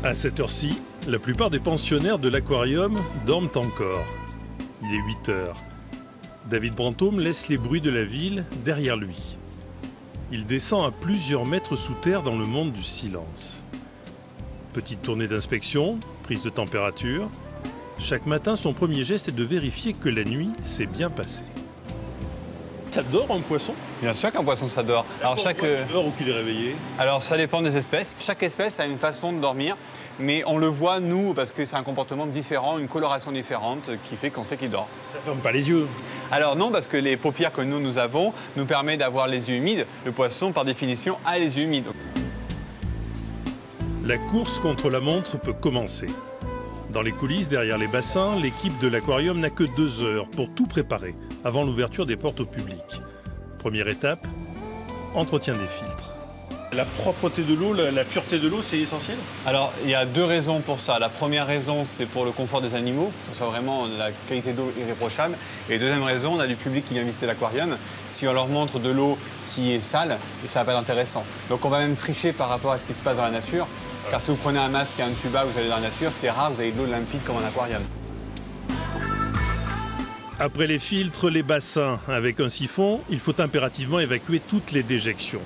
À cette heure-ci, la plupart des pensionnaires de l'aquarium dorment encore. Il est 8 heures. David Brantôme laisse les bruits de la ville derrière lui. Il descend à plusieurs mètres sous terre dans le monde du silence. Petite tournée d'inspection, prise de température. Chaque matin, son premier geste est de vérifier que la nuit s'est bien passée. Ça dort un poisson? Bien sûr qu'un poisson ça dort. Alors il dort ou qu'il est réveillé? Alors ça dépend des espèces. Chaque espèce a une façon de dormir, mais on le voit nous parce que c'est un comportement différent, une coloration différente qui fait qu'on sait qu'il dort. Ça ferme pas les yeux? Alors non, parce que les paupières que nous avons nous permettent d'avoir les yeux humides. Le poisson par définition a les yeux humides. La course contre la montre peut commencer. Dans les coulisses, derrière les bassins, l'équipe de l'aquarium n'a que 2 heures pour tout préparer avant l'ouverture des portes au public. Première étape, entretien des filtres. La propreté de l'eau, la pureté de l'eau, c'est essentiel? Alors, il y a 2 raisons pour ça. La première raison, c'est pour le confort des animaux, que ce soit vraiment la qualité d'eau irréprochable. Et deuxième raison, on a du public qui vient visiter l'aquarium. Si on leur montre de l'eau qui est sale, ça va pas être intéressant. Donc on va même tricher par rapport à ce qui se passe dans la nature. Car si vous prenez un masque et un tuba, vous allez dans la nature, c'est rare, vous avez de l'eau limpide comme un aquarium. Après les filtres, les bassins avec un siphon, il faut impérativement évacuer toutes les déjections.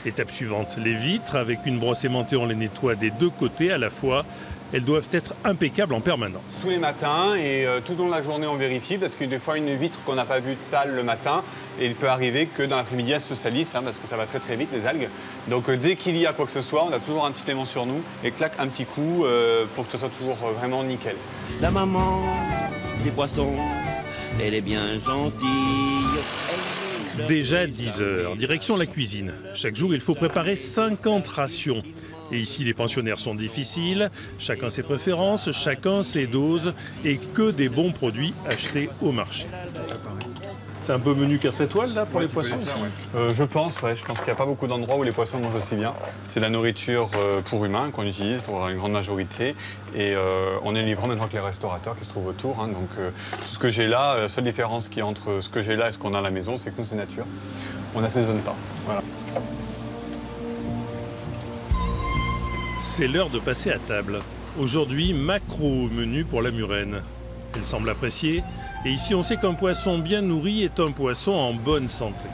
Étape suivante, les vitres, avec une brosse aimantée, on les nettoie des 2 côtés à la fois. Elles doivent être impeccables en permanence. Tous les matins et tout au long de la journée, on vérifie parce que des fois, une vitre qu'on n'a pas vue de sale le matin, et il peut arriver que dans l'après-midi, elle se salisse parce que ça va très très vite, les algues. Donc dès qu'il y a quoi que ce soit, on a toujours un petit aimant sur nous et claque un petit coup pour que ce soit toujours vraiment nickel. La maman des poissons, elle est bien gentille. Déjà 10 heures, direction la cuisine. Chaque jour, il faut préparer 50 rations. Et ici, les pensionnaires sont difficiles, chacun ses préférences, chacun ses doses, et que des bons produits achetés au marché. C'est un peu menu 4 étoiles, là, pour les poissons ici? Je pense qu'il n'y a pas beaucoup d'endroits où les poissons mangent aussi bien. C'est la nourriture pour humains qu'on utilise pour une grande majorité. Et on est livrant maintenant avec les restaurateurs qui se trouvent autour. Donc tout ce que j'ai là, la seule différence qu'il y a entre ce que j'ai là et ce qu'on a à la maison, c'est que nous, c'est nature. On n'assaisonne pas. Voilà. C'est l'heure de passer à table. Aujourd'hui, maquereau au menu pour la murène. Elle semble apprécier. Et ici, on sait qu'un poisson bien nourri est un poisson en bonne santé.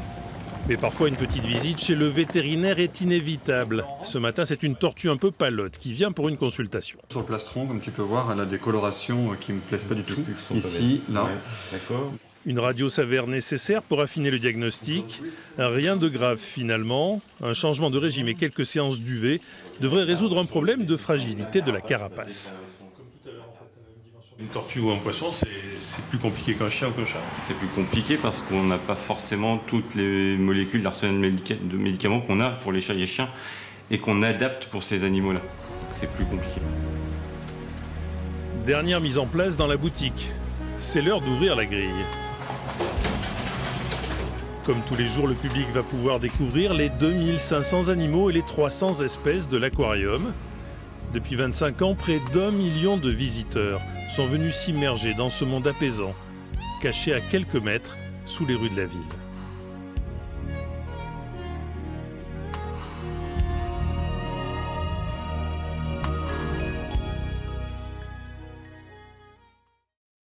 Mais parfois, une petite visite chez le vétérinaire est inévitable. Ce matin, c'est une tortue un peu palote qui vient pour une consultation. Sur le plastron, comme tu peux voir, elle a des colorations qui ne me plaisent pas du tout. Ici, là. Ouais, d'accord. Une radio s'avère nécessaire pour affiner le diagnostic. Rien de grave finalement. Un changement de régime et quelques séances d'UV devraient résoudre un problème de fragilité de la carapace. Une tortue ou un poisson, c'est plus compliqué qu'un chien ou qu'un chat. C'est plus compliqué parce qu'on n'a pas forcément toutes les molécules, l'arsenal de médicaments qu'on a pour les chats et les chiens et qu'on adapte pour ces animaux-là. C'est plus compliqué. Dernière mise en place dans la boutique. C'est l'heure d'ouvrir la grille. Comme tous les jours, le public va pouvoir découvrir les 2500 animaux et les 300 espèces de l'aquarium. Depuis 25 ans, près d'1 million de visiteurs sont venus s'immerger dans ce monde apaisant, caché à quelques mètres sous les rues de la ville.